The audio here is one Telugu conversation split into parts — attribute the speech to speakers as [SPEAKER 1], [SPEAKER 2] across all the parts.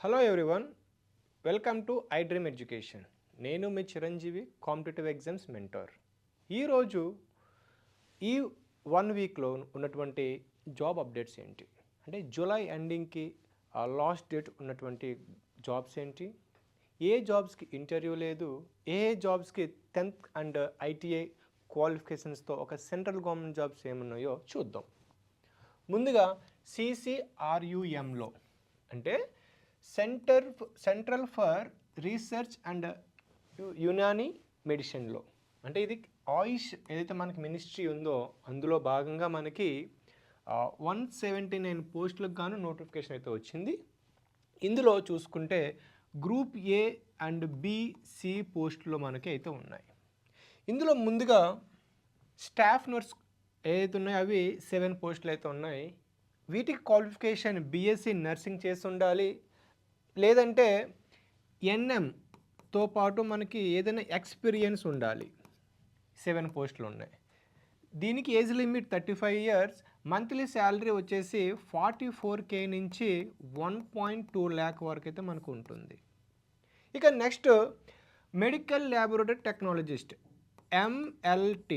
[SPEAKER 1] Hello everyone, welcome to I dream education. నేను మీ చిరంజీవి, కాంపిటేటివ్ ఎగ్జామ్స్ మెంటర్. ఈరోజు ఈ 1 వీక్లో ఉన్నటువంటి జాబ్ అప్డేట్స్ ఏంటి అంటే జూలై ఎండింగ్కి లాస్ట్ డేట్ ఉన్నటువంటి జాబ్స్ ఏంటి, ఏ జాబ్స్కి ఇంటర్వ్యూ లేదు, ఏ జాబ్స్కి 10th అండ్ ఐటీఐ క్వాలిఫికేషన్స్తో ఒక సెంట్రల్ గవర్నమెంట్ జాబ్స్ ఏమున్నాయో చూద్దాం. ముందుగా CCRUMలో అంటే central for research and Unani మెడిసిన్లో, అంటే ఇది ఆయుష్ ఏదైతే మనకి మినిస్ట్రీ ఉందో అందులో భాగంగా మనకి 179 పోస్టులకు గాను నోటిఫికేషన్ అయితే వచ్చింది. ఇందులో చూసుకుంటే గ్రూప్ ఏ అండ్ BC పోస్టులు మనకి అయితే ఉన్నాయి. ఇందులో ముందుగా స్టాఫ్ నర్స్ ఏదైతే ఉన్నాయో అవి 7 పోస్టులు అయితే ఉన్నాయి. వీటికి క్వాలిఫికేషన్ BSc నర్సింగ్ చేసి ఉండాలి, లేదంటే NMతో పాటు మనకి ఏదైనా ఎక్స్పీరియన్స్ ఉండాలి. 7 పోస్టులు ఉన్నాయి. దీనికి age limit 35 years, monthly salary వచ్చేసి 44K నుంచి 1.2 lakh వరకు అయితే మనకు ఉంటుంది. ఇక next medical laboratory technologist MLT,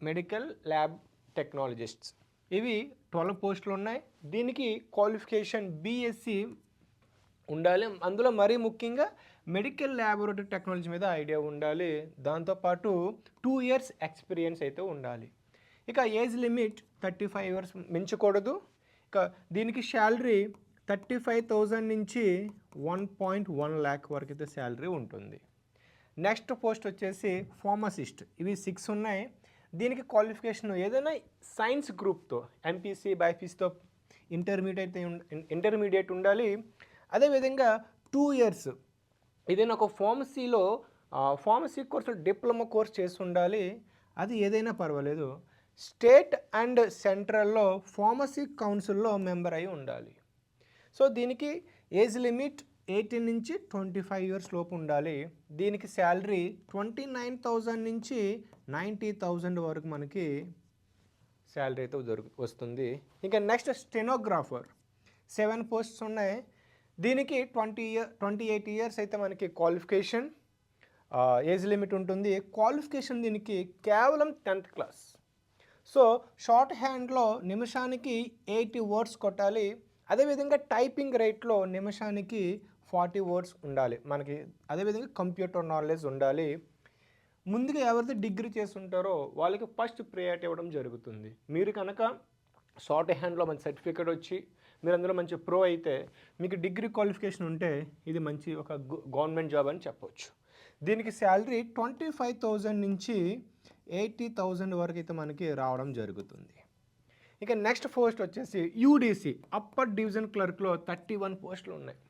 [SPEAKER 1] medical lab టెక్నాలజిస్ట్స్, ఇవి 12 పోస్టులు ఉన్నాయి. దీనికి క్వాలిఫికేషన్ BSc ఉండాలి. అందులో మరీ ముఖ్యంగా మెడికల్ ల్యాబొరేటరీ టెక్నాలజీ మీద ఐడియా ఉండాలి. దాంతోపాటు 2 years ఎక్స్పీరియన్స్ అయితే ఉండాలి. ఇక ఏజ్ లిమిట్ 35 ఇయర్స్ మించకూడదు. ఇక దీనికి శాలరీ 35,000 నుంచి 1.1 lakh వరకు అయితే శాలరీ ఉంటుంది. నెక్స్ట్ పోస్ట్ వచ్చేసి ఫార్మసిస్ట్, ఇవి 6 ఉన్నాయి. దీనికి క్వాలిఫికేషన్ ఏదైనా సైన్స్ గ్రూప్తో MPC BIPCతో ఇంటర్మీడియట్ ఉండాలి. అదేవిధంగా 2 years ఏదైనా ఒక ఫార్మసీ కోర్సు డిప్లొమా కోర్స్ చేసి ఉండాలి. అది ఏదైనా పర్వాలేదు. స్టేట్ అండ్ సెంట్రల్లో ఫార్మసీ కౌన్సిల్లో మెంబర్ అయి ఉండాలి. సో దీనికి ఏజ్ లిమిట్ 18 నుంచి 25 ఇయర్స్ లోపు ఉండాలి. దీనికి శాలరీ 29,000 నుంచి 90,000 వరకు మనకి శాలరీ అయితే వస్తుంది. ఇంకా నెక్స్ట్ స్టెనోగ్రాఫర్ 7 పోస్ట్స్ ఉన్నాయి. దీనికి 28 ఇయర్స్ అయితే మనకి క్వాలిఫికేషన్ ఏజ్ లిమిట్ ఉంటుంది. క్వాలిఫికేషన్ దీనికి కేవలం 10th క్లాస్. సో షార్ట్ హ్యాండ్లో నిమిషానికి 80 words కొట్టాలి. అదేవిధంగా టైపింగ్ రేట్లో నిమిషానికి 40 words ఉండాలి మనకి. అదేవిధంగా కంప్యూటర్ నాలెడ్జ్ ఉండాలి. ముందుగా ఎవరైతే డిగ్రీ చేసి ఉంటారో వాళ్ళకి ఫస్ట్ ప్రియారిటీ ఇవ్వడం జరుగుతుంది. మీరు కనుక షార్ట్ హ్యాండ్లో మంచి సర్టిఫికేట్ వచ్చి మీరు అందులో మంచి ప్రో అయితే మీకు డిగ్రీ క్వాలిఫికేషన్ ఉంటే ఇది మంచి ఒక గవర్నమెంట్ జాబ్ అని చెప్పవచ్చు. దీనికి శాలరీ 25,000 నుంచి 80,000 వరకు అయితే మనకి రావడం జరుగుతుంది. ఇక నెక్స్ట్ పోస్ట్ వచ్చేసి UDC అప్పర్ డివిజన్ క్లర్క్లో 31 పోస్టులు ఉన్నాయి.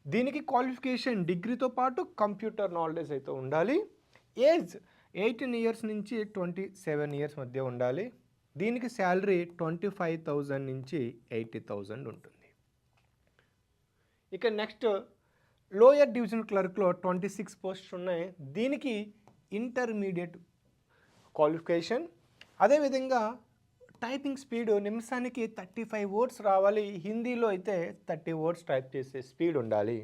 [SPEAKER 1] దీనికి క్వాలిఫికేషన్ డిగ్రీతో పాటు కంప్యూటర్ నాలెడ్జ్ అయితే ఉండాలి. ఏజ్ 18 ఇయర్స్ నుంచి 27 ఇయర్స్ మధ్య ఉండాలి. దీనికి శాలరీ 25,000 నుంచి 80,000 ఉంటుంది. ఇక నెక్స్ట్ లోయర్ డివిజన్ క్లర్క్లో 26 పోస్ట్స్ ఉన్నాయి. దీనికి ఇంటర్మీడియట్ క్వాలిఫికేషన్, అదేవిధంగా టైపింగ్ స్పీడ్ నిమిషానికి 35 words రావాలి. హిందీలో అయితే 30 words టైప్ చేసే స్పీడ్ ఉండాలి.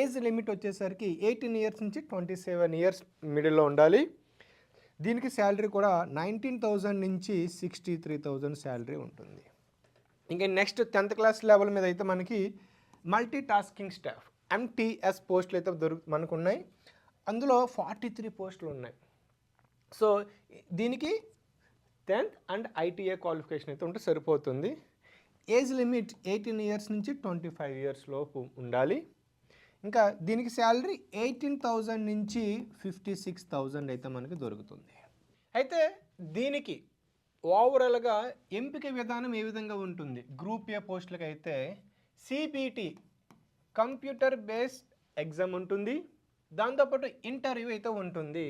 [SPEAKER 1] ఏజ్ లిమిట్ వచ్చేసరికి 18 ఇయర్స్ నుంచి 27 ఇయర్స్ మిడిల్లో ఉండాలి. దీనికి శాలరీ కూడా 19,000 నుంచి 63,000 శాలరీ ఉంటుంది. ఇంకా నెక్స్ట్ 10th క్లాస్ లెవెల్ మీద అయితే మనకి మల్టీ టాస్కింగ్ స్టాఫ్ MTS పోస్టులు అయితే మనకు ఉన్నాయి. అందులో 43 పోస్టులు ఉన్నాయి. సో దీనికి 10th అండ్ ITI క్వాలిఫికేషన్ అయితే ఉంటే సరిపోతుంది. ఏజ్ లిమిట్ 18 ఇయర్స్ నుంచి 25 ఇయర్స్ లోపు ఉండాలి. ఇంకా దీనికి శాలరీ 18,000 నుంచి 56,000 అయితే మనకి దొరుకుతుంది. అయితే దీనికి ఓవరాల్గా ఎంపిక విధానం ఏ విధంగా ఉంటుంది? గ్రూప్ ఏ పోస్టులకు అయితే CBT కంప్యూటర్ బేస్డ్ ఎగ్జామ్ ఉంటుంది. దాంతోపాటు ఇంటర్వ్యూ అయితే ఉంటుంది.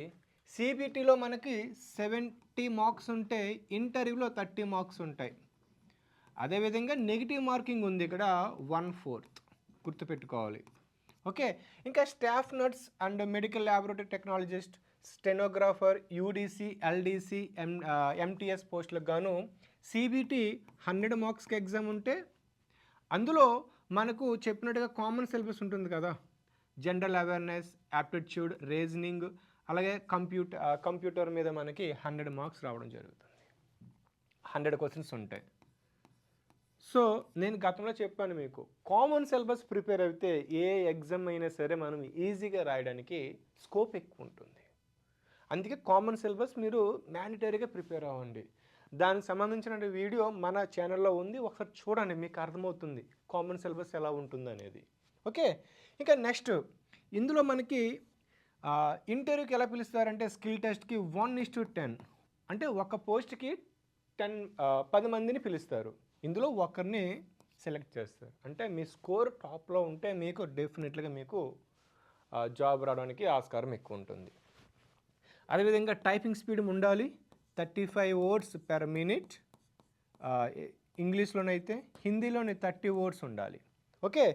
[SPEAKER 1] CBTలో మనకి 70 మార్క్స్ ఉంటే ఇంటర్వ్యూలో 30 మార్క్స్ ఉంటాయి. అదేవిధంగా నెగిటివ్ మార్కింగ్ ఉంది, ఇక్కడ 1/4 గుర్తుపెట్టుకోవాలి. ఓకే. ఇంకా staff nurse and medical laboratory technologist, stenographer, UDC, LDC, MTS పోస్టులకు గాను CBT 100 మార్క్స్కి ఎగ్జామ్ ఉంటే అందులో మనకు చెప్పినట్టుగా కామన్ సిలబస్ ఉంటుంది కదా, జనరల్ అవేర్నెస్, యాప్టిట్యూడ్, రీజనింగ్, అలాగే కంప్యూటర్ మీద మనకి 100 మార్క్స్ రావడం జరుగుతుంది. 100 క్వశ్చన్స్ ఉంటాయి. సో నేను గతంలో చెప్పాను మీకు, కామన్ సిలబస్ ప్రిపేర్ అయితే ఏ ఎగ్జామ్ అయినా సరే మనం ఈజీగా రాయడానికి స్కోప్ ఎక్కువ ఉంటుంది. అందుకే కామన్ సిలబస్ మీరు మ్యాండేటరీగా ప్రిపేర్ అవ్వండి. దానికి సంబంధించిన వీడియో మన ఛానల్లో ఉంది, ఒకసారి చూడండి, మీకు అర్థమవుతుంది కామన్ సిలబస్ ఎలా ఉంటుంది అనేది. ఓకే, ఇంకా నెక్స్ట్ ఇందులో మనకి ఇంటర్వ్యూకి ఎలా పిలుస్తారంటే స్కిల్ టెస్ట్కి 1:10, అంటే ఒక పోస్ట్కి 10 మందిని పిలుస్తారు. ఇందులో ఒకరిని సెలెక్ట్ చేస్తారు. అంటే మీ స్కోర్ టాప్లో ఉంటే మీకు డెఫినెట్గా మీకు జాబ్ రావడానికి ఆస్కారం ఎక్కువ ఉంటుంది. అదేవిధంగా టైపింగ్ స్పీడ్ ఉండాలి, 35 words per minute. ఇంగ్లీష్లోనైతే, హిందీలోనే 30 words ఉండాలి. ఓకే,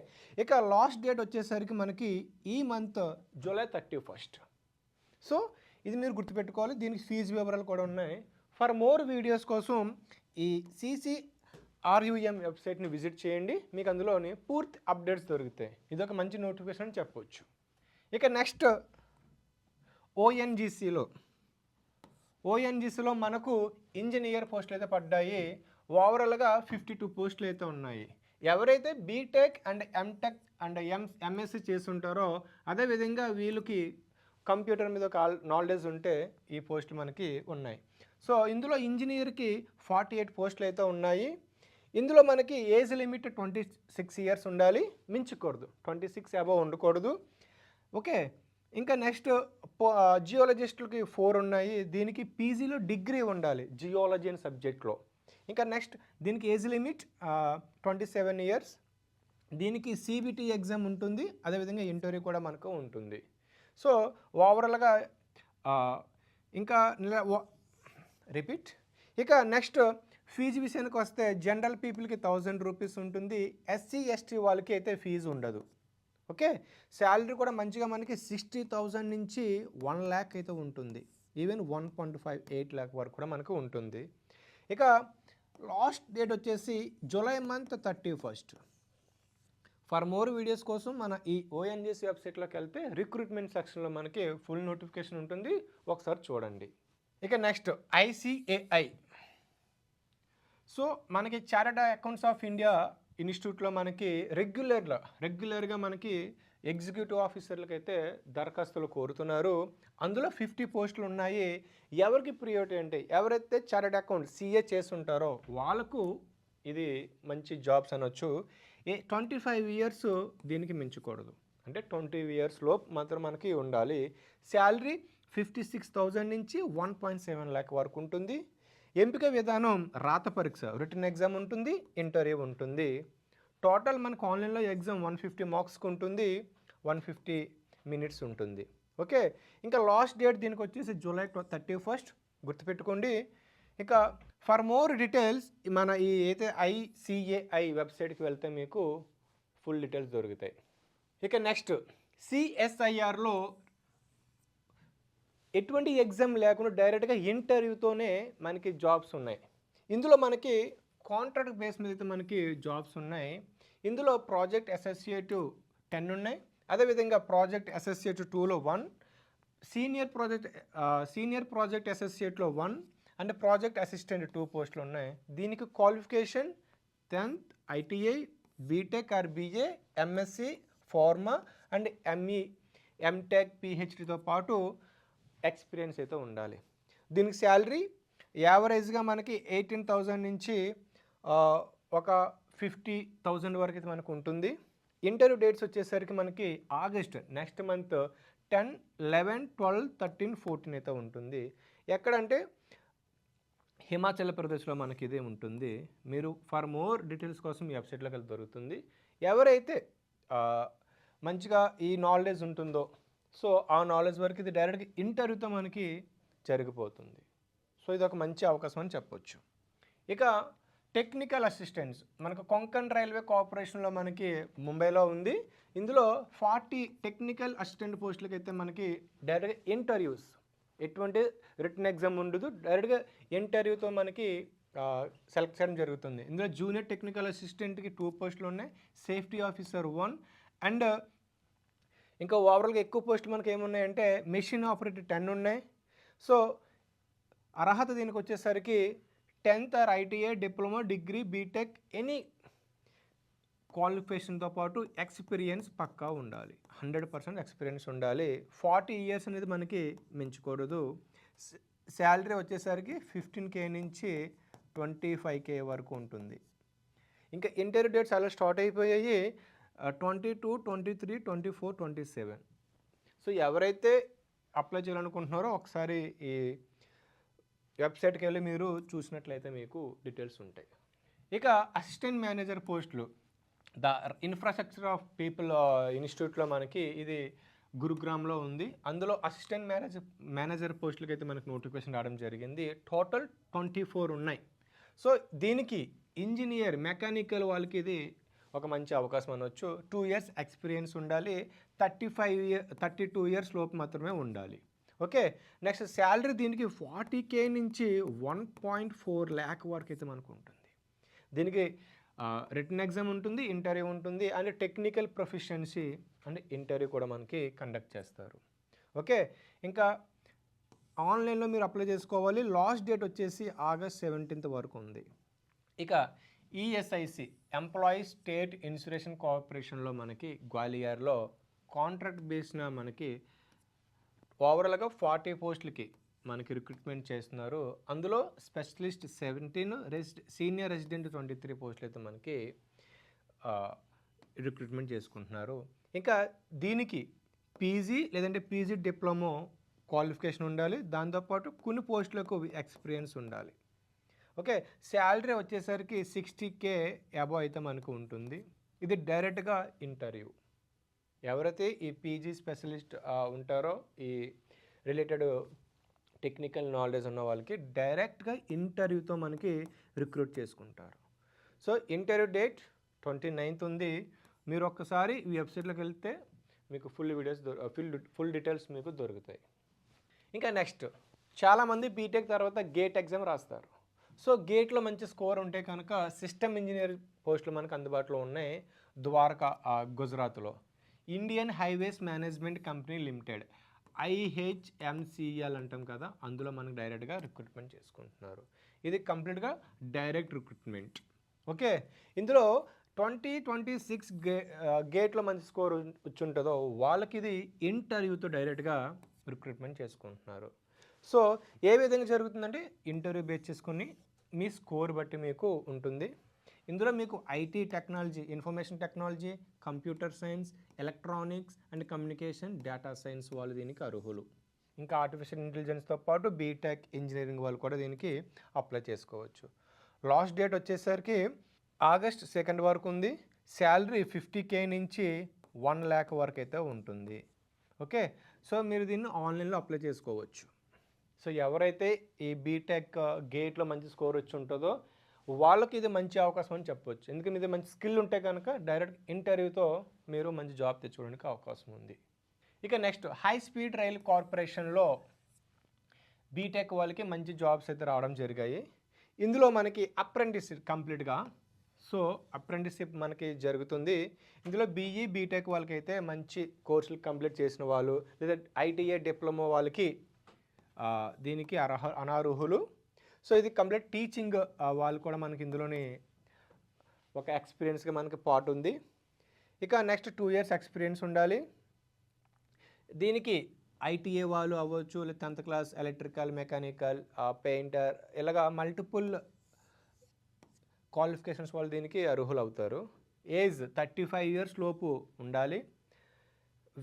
[SPEAKER 1] ఇక లాస్ట్ డేట్ వచ్చేసరికి మనకి ఈ మంత్ జూలై 31. సో ఇది మీరు గుర్తుపెట్టుకోవాలి. దీనికి ఫీజు వివరాలు కూడా ఉన్నాయి. ఫర్ మోర్ వీడియోస్ కోసం ఈ CCRUM వెబ్సైట్ని విజిట్ చేయండి, మీకు అందులోని పూర్తి అప్డేట్స్ దొరుకుతాయి. ఇదొక మంచి నోటిఫికేషన్ అని చెప్పవచ్చు. ఇక నెక్స్ట్ ఓఎన్జీసీలో మనకు ఇంజనీర్ పోస్టులు అయితే పడ్డాయి. ఓవరాల్గా 52 పోస్టులు అయితే ఉన్నాయి. ఎవరైతే BTech and MTech and MSc చేస్తుంటారో, అదేవిధంగా వీళ్ళకి కంప్యూటర్ మీద ఒక నాలెడ్జ్ ఉంటే ఈ పోస్టులు మనకి ఉన్నాయి. సో ఇందులో ఇంజనీర్కి 48 పోస్టులు అయితే ఉన్నాయి. ఇందులో మనకి ఏజ్ లిమిట్ 26 years ఉండాలి, మించకూడదు, 26 అబవ్ ఉండకూడదు. ఓకే, ఇంకా నెక్స్ట్ జియాలజిస్టులకి 4 ఉన్నాయి. దీనికి పీజీలో డిగ్రీ ఉండాలి జియాలజీ అనే సబ్జెక్ట్లో. ఇంకా నెక్స్ట్ దీనికి ఏజ్ లిమిట్ 27 years. దీనికి CBT ఎగ్జామ్ ఉంటుంది, అదేవిధంగా ఇంటర్వ్యూ కూడా మనకు ఉంటుంది. సో ఓవరాల్గా ఇంకా రిపీట్. ఇక నెక్స్ట్ ఫీజు విషయానికి వస్తే జనరల్ పీపుల్కి 1000 rupees ఉంటుంది, SC ST వాళ్ళకి అయితే ఫీజు ఉండదు. ఓకే, శాలరీ కూడా మంచిగా మనకి 60,000 నుంచి 1 lakh అయితే ఉంటుంది, ఈవెన్ 1.58 lakh వరకు కూడా మనకు ఉంటుంది. ఇక లాస్ట్ డేట్ వచ్చేసి July month 31. For more videos కోసం మన ఈ ONGC వెబ్సైట్లోకి వెళ్తే రిక్రూట్మెంట్ సెక్షన్లో మనకి ఫుల్ నోటిఫికేషన్ ఉంటుంది, ఒకసారి చూడండి. ఇక నెక్స్ట్ ICAI. సో మనకి చార్టర్డ్ అకౌంట్స్ ఆఫ్ ఇండియా ఇన్స్టిట్యూట్లో మనకి రెగ్యులర్గా మనకి ఎగ్జిక్యూటివ్ ఆఫీసర్లకు అయితే దరఖాస్తులు కోరుతున్నారు. అందులో 50 పోస్టులు ఉన్నాయి. ఎవరికి ప్రియారిటీ అంటే ఎవరైతే చార్టర్డ్ అకౌంట్ CA చేస్తుంటారో వాళ్ళకు ఇది మంచి జాబ్స్ అనొచ్చు. 25 years దీనికి మించకూడదు, అంటే 20 years లోపు మాత్రం మనకి ఉండాలి. శాలరీ 56,000 నుంచి 1.7 lakh వరకు ఉంటుంది. ఎంపిక విధానం రాత పరీక్ష, రిటన్ ఎగ్జామ్ ఉంటుంది, ఇంటర్వ్యూ ఉంటుంది. టోటల్ మనకు ఆన్లైన్లో ఎగ్జామ్ 150 మార్క్స్కి ఉంటుంది, 150 minutes ఉంటుంది. ఓకే, ఇంకా లాస్ట్ డేట్ దీనికి వచ్చేసి జూలై 31 గుర్తుపెట్టుకోండి. ఇక ఫర్ మోర్ డీటెయిల్స్ మన ఈ అయితే ICAI వెబ్సైట్కి వెళ్తే మీకు ఫుల్ డీటెయిల్స్ దొరుకుతాయి. ఇక నెక్స్ట్ CSIRలో ఎటువంటి ఎగ్జామ్ లేకుండా డైరెక్ట్గా ఇంటర్వ్యూతోనే మనకి జాబ్స్ ఉన్నాయి. ఇందులో మనకి కాంట్రాక్ట్ బేస్ మీద అయితే మనకి జాబ్స్ ఉన్నాయి. ఇందులో ప్రాజెక్ట్ అసోసియేట్ 10 ఉన్నాయి, అదేవిధంగా ప్రాజెక్ట్ అసోసియేట్ 2లో 1, సీనియర్ ప్రాజెక్ట్ అసోసియేట్లో 1 అండ్ ప్రాజెక్ట్ అసిస్టెంట్ 2 పోస్టులు ఉన్నాయి. దీనికి qualification 10th ITI, BTech or BA, MSc, pharma and ME, MTech, PhDతో పాటు ఎక్స్పీరియన్స్ అయితే ఉండాలి. దీనికి శాలరీ యావరేజ్గా మనకి 18,000 నుంచి ఒక 50,000 వరకు అయితే మనకు ఉంటుంది. ఇంటర్వ్యూ డేట్స్ వచ్చేసరికి మనకి ఆగస్ట్ నెక్స్ట్ మంత్ 10, 11, 12, 13, 14 అయితే ఉంటుంది. ఎక్కడంటే హిమాచల్ ప్రదేశ్లో మనకి ఇదే ఉంటుంది. మీరు ఫర్ మోర్ డీటెయిల్స్ కోసం ఈ వెబ్సైట్లోకి వెళ్ళి దొరుకుతుంది. ఎవరైతే మంచిగా ఈ నాలెడ్జ్ ఉంటుందో, సో ఆ నాలెడ్జ్ వరకు ఇది డైరెక్ట్గా ఇంటర్వ్యూతో మనకి జరిగిపోతుంది. సో ఇది ఒక మంచి అవకాశం అని చెప్పొచ్చు. ఇక టెక్నికల్ అసిస్టెంట్స్ మనకు కొంకణ్ రైల్వే కార్పొరేషన్లో మనకి ముంబైలో ఉంది. ఇందులో 40 టెక్నికల్ అసిస్టెంట్ పోస్టులకి అయితే మనకి డైరెక్ట్గా ఇంటర్వ్యూస్, ఎటువంటి రిటన్ ఎగ్జామ్ ఉండదు, డైరెక్ట్గా ఇంటర్వ్యూతో మనకి సెలెక్ట్ చేయడం జరుగుతుంది. ఇందులో జూనియర్ టెక్నికల్ అసిస్టెంట్కి 2 పోస్టులు ఉన్నాయి, సేఫ్టీ ఆఫీసర్ 1, అండ్ ఇంకా ఓవరాల్గా ఎక్కువ పోస్టులు మనకి ఏమున్నాయంటే మెషిన్ ఆపరేటర్ 10 ఉన్నాయి. సో అర్హత దీనికి వచ్చేసరికి 10th or ITI, diploma, degree, BTech, any క్వాలిఫికేషన్తో పాటు ఎక్స్పీరియన్స్ పక్కా ఉండాలి, 100% ఎక్స్పీరియన్స్ ఉండాలి. 40 years అనేది మనకి మించకూడదు. శాలరీ వచ్చేసరికి 15K నుంచి 25K వరకు ఉంటుంది. ఇంకా ఇంటర్వ్యూ డేట్స్ అలా స్టార్ట్ అయిపోయాయి 22, 23, 24, 27. సో ఎవరైతే అప్లై చేయాలనుకుంటున్నారో ఒకసారి ఈ వెబ్సైట్కి వెళ్ళి మీరు చూసినట్లయితే మీకు డీటెయిల్స్ ఉంటాయి. ఇక అసిస్టెంట్ మేనేజర్ పోస్టులు ద ఇన్ఫ్రాస్ట్రక్చర్ ఆఫ్ పీపుల్ ఇన్స్టిట్యూట్లో మనకి ఇది గురుగ్రామ్లో ఉంది. అందులో అసిస్టెంట్ మేనేజర్ పోస్టులకి అయితే మనకి నోటిఫికేషన్ రావడం జరిగింది. టోటల్ 24 ఉన్నాయి. సో దీనికి ఇంజనీర్ మెకానికల్ వాళ్ళకి ఇది ఒక మంచి అవకాశం అనవచ్చు. 2 years ఎక్స్పీరియన్స్ ఉండాలి, 32 years లోపు మాత్రమే ఉండాలి. ఓకే, నెక్స్ట్ శాలరీ దీనికి 40K నుంచి 1.4 lakh వరకు అయితే మనకు ఉంటుంది. దీనికి రిటన్ ఎగ్జామ్ ఉంటుంది, ఇంటర్వ్యూ ఉంటుంది, and technical proficiency and interview కూడా మనకి కండక్ట్ చేస్తారు. ఓకే, ఇంకా ఆన్లైన్లో మీరు అప్లై చేసుకోవాలి. లాస్ట్ డేట్ వచ్చేసి August 17th వరకు ఉంది. ఇక ఈఎస్ఐసి ఎంప్లాయీస్ స్టేట్ ఇన్సూరెన్స్ కార్పొరేషన్లో మనకి గ్వాలియర్లో కాంట్రాక్ట్ బేస్న మనకి ఓవరాల్గా 40 పోస్టులకి మనకి రిక్రూట్మెంట్ చేస్తున్నారు. అందులో స్పెషలిస్ట్ 17, సీనియర్ రెసిడెంట్ 23 పోస్టులు అయితే మనకి రిక్రూట్మెంట్ చేసుకుంటున్నారు. ఇంకా దీనికి పీజీ లేదంటే పీజీ డిప్లొమా క్వాలిఫికేషన్ ఉండాలి, దాంతోపాటు కొన్ని పోస్టులకు ఎక్స్పీరియన్స్ ఉండాలి. ఓకే, శాలరీ వచ్చేసరికి 60K అబవ్ అయితే మనకు ఉంటుంది. ఇది డైరెక్ట్గా ఇంటర్వ్యూ. ఎవరైతే ఈ పీజీ స్పెషలిస్ట్ ఉంటారో, ఈ రిలేటెడ్ టెక్నికల్ నాలెడ్జ్ ఉన్న వాళ్ళకి డైరెక్ట్గా ఇంటర్వ్యూతో మనకి రిక్రూట్ చేసుకుంటారు. సో ఇంటర్వ్యూ డేట్ 29th ఉంది. మీరు ఒక్కసారి ఈ వెబ్సైట్లోకి వెళ్తే మీకు ఫుల్ డీటెయిల్స్ మీకు దొరుకుతాయి. ఇంకా నెక్స్ట్ చాలామంది బీటెక్ తర్వాత గేట్ ఎగ్జామ్ రాస్తారు. సో గేట్లో మంచి స్కోర్ ఉంటే కనుక సిస్టమ్ ఇంజనీర్ పోస్టులు మనకు అందుబాటులో ఉన్నాయి. ద్వారకా గుజరాత్లో Indian highways management company limited, IHMCL అంటాం కదా, అందులో మనకు డైరెక్ట్గా రిక్రూట్మెంట్ చేసుకుంటున్నారు. ఇది కంప్లీట్గా డైరెక్ట్ రిక్రూట్మెంట్. ఓకే, ఇందులో 2026 గేట్లో మంచి స్కోర్ వచ్చి ఉంటుందో వాళ్ళకి ఇది ఇంటర్వ్యూతో డైరెక్ట్గా రిక్రూట్మెంట్ చేసుకుంటున్నారు. సో ఏ విధంగా జరుగుతుందంటే ఇంటర్వ్యూ బేస్ చేసుకుని మీ స్కోర్ బట్టి మీకు ఉంటుంది. ఇందులో మీకు IT technology, information technology, computer science, electronics and communication, data science వాళ్ళు దీనికి అర్హులు. ఇంకా ఆర్టిఫిషియల్ ఇంటెలిజెన్స్తో పాటు బీటెక్ ఇంజనీరింగ్ వాళ్ళు కూడా దీనికి అప్లై చేసుకోవచ్చు. లాస్ట్ డేట్ వచ్చేసరికి August 2nd వరకు ఉంది. శాలరీ 50K నుంచి 1 lakh వరకు అయితే ఉంటుంది. ఓకే, సో మీరు దీన్ని ఆన్లైన్లో అప్లై చేసుకోవచ్చు. సో ఎవరైతే ఈ బీటెక్ గేట్లో మంచి స్కోర్ వచ్చి ఉంటుందో వాళ్ళకి ఇది మంచి అవకాశం అని చెప్పవచ్చు. ఎందుకంటే ఇది మంచి స్కిల్ ఉంటే కనుక డైరెక్ట్ ఇంటర్వ్యూతో మీరు మంచి జాబ్ తెచ్చుకోవడానికి అవకాశం ఉంది. ఇక నెక్స్ట్ హై స్పీడ్ రైల్ కార్పొరేషన్లో బీటెక్ వాళ్ళకి మంచి జాబ్స్ అయితే రావడం జరిగాయి. ఇందులో మనకి అప్రెంటిస్షిప్ కంప్లీట్గా, సో అప్రెంటిస్షిప్ మనకి జరుగుతుంది. ఇందులో బీఈ బీటెక్ వాళ్ళకైతే మంచి కోర్సులు కంప్లీట్ చేసిన వాళ్ళు లేదా ఐటీఐ డిప్లొమా వాళ్ళకి దీనికి అనర్హులు. సో ఇది కంప్లీట్ టీచింగ్ వాళ్ళు కూడా మనకి ఇందులోని ఒక ఎక్స్పీరియన్స్గా మనకి పార్ట్ ఉంది. ఇక నెక్స్ట్ 2 years ఎక్స్పీరియన్స్ ఉండాలి. దీనికి ఐటీఏ వాళ్ళు అవ్వచ్చు, లేదా 10th class electrical, mechanical, painter, ఇలాగా మల్టిపుల్ క్వాలిఫికేషన్స్ వాళ్ళు దీనికి అర్హులు అవుతారు. ఏజ్ 35 years లోపు ఉండాలి.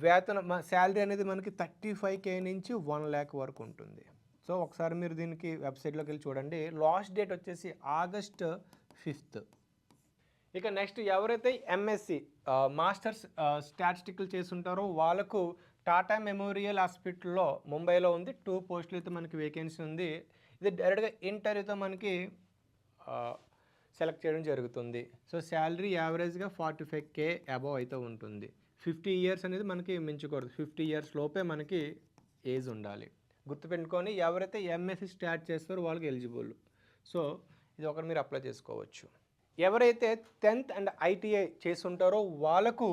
[SPEAKER 1] వేతనం శాలరీ అనేది మనకి 35K నుంచి 1 lakh వరకు ఉంటుంది. సో ఒకసారి మీరు దీనికి వెబ్సైట్లోకి వెళ్ళి చూడండి. లాస్ట్ డేట్ వచ్చేసి August 5th. ఇక నెక్స్ట్ ఎవరైతే ఎంఎస్సి మాస్టర్స్ స్టాటిస్టికల్ చేసి ఉంటారో వాళ్ళకు టాటా మెమోరియల్ హాస్పిటల్లో ముంబైలో ఉంది. 2 పోస్టులు అయితే మనకి వేకెన్సీ ఉంది. ఇది డైరెక్ట్గా ఇంటర్వ్యూతో మనకి సెలెక్ట్ చేయడం జరుగుతుంది. సో శాలరీ యావరేజ్గా 45K అబవ్ అయితే ఉంటుంది. 50 years అనేది మనకి మించకూడదు. 50 years లోపే మనకి ఏజ్ ఉండాలి. గుర్తుపెట్టుకొని ఎవరైతే ఎంఎస్సి స్టార్ట్ చేస్తారో వాళ్ళకి ఎలిజిబుల్. సో ఇది ఒకటి మీరు అప్లై చేసుకోవచ్చు. ఎవరైతే 10th అండ్ ఐటీఐ చేస్తుంటారో వాళ్ళకు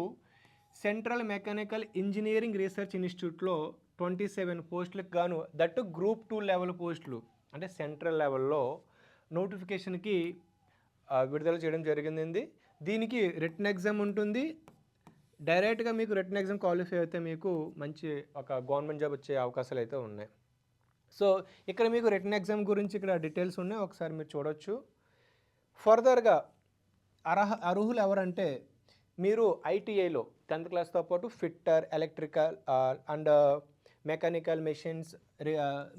[SPEAKER 1] సెంట్రల్ మెకానికల్ ఇంజనీరింగ్ రీసెర్చ్ ఇన్స్టిట్యూట్లో 27 పోస్టులకు గాను దట్టు గ్రూప్ 2 లెవెల్ పోస్టులు అంటే సెంట్రల్ లెవెల్లో నోటిఫికేషన్కి విడుదల చేయడం జరిగింది. దీనికి రిటన్ ఎగ్జామ్ ఉంటుంది. డైరెక్ట్గా మీకు రిటన్ ఎగ్జామ్ క్వాలిఫై అయితే మీకు మంచి ఒక గవర్నమెంట్ జాబ్ వచ్చే అవకాశాలు అయితే ఉన్నాయి. సో ఇక్కడ మీకు రిటన్ ఎగ్జామ్ గురించి ఇక్కడ డీటెయిల్స్ ఉన్నాయి, ఒకసారి మీరు చూడొచ్చు. ఫర్దర్గా అర్హులు ఎవరంటే మీరు ఐటీఐలో 10th క్లాస్తో పాటు fitter, electrical and mechanical machines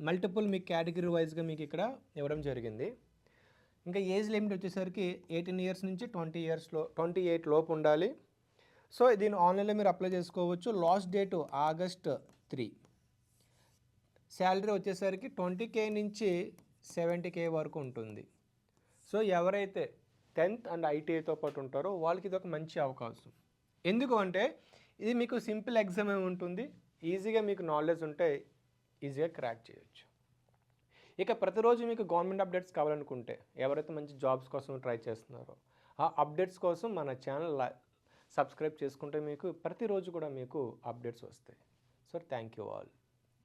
[SPEAKER 1] multiple మీకు కేటగిరీ వైజ్గా మీకు ఇక్కడ ఇవ్వడం జరిగింది. ఇంకా ఏజ్ లిమిట్ వచ్చేసరికి 18 ఇయర్స్ నుంచి 28 లోపు ఉండాలి. సో దీన్ని ఆన్లైన్లో మీరు అప్లై చేసుకోవచ్చు. Last date August 3. శాలరీ వచ్చేసరికి 20K నుంచి 70K వరకు ఉంటుంది. సో ఎవరైతే 10th అండ్ ఐటీఐతో పాటు ఉంటారో వాళ్ళకి ఇది ఒక మంచి అవకాశం. ఎందుకు అంటే ఇది మీకు సింపుల్ ఎగ్జామ్ ఏమి ఉంటుంది, ఈజీగా మీకు నాలెడ్జ్ ఉంటే ఈజీగా క్రాక్ చేయొచ్చు. ఇక ప్రతిరోజు మీకు గవర్నమెంట్ అప్డేట్స్ కావాలనుకుంటే ఎవరైతే మంచి జాబ్స్ కోసం ట్రై చేస్తున్నారో ఆ అప్డేట్స్ కోసం మన ఛానల్ సబ్స్క్రైబ్ చేసుకుంటే మీకు ప్రతిరోజు కూడా మీకు అప్డేట్స్ వస్తాయి. So thank you all.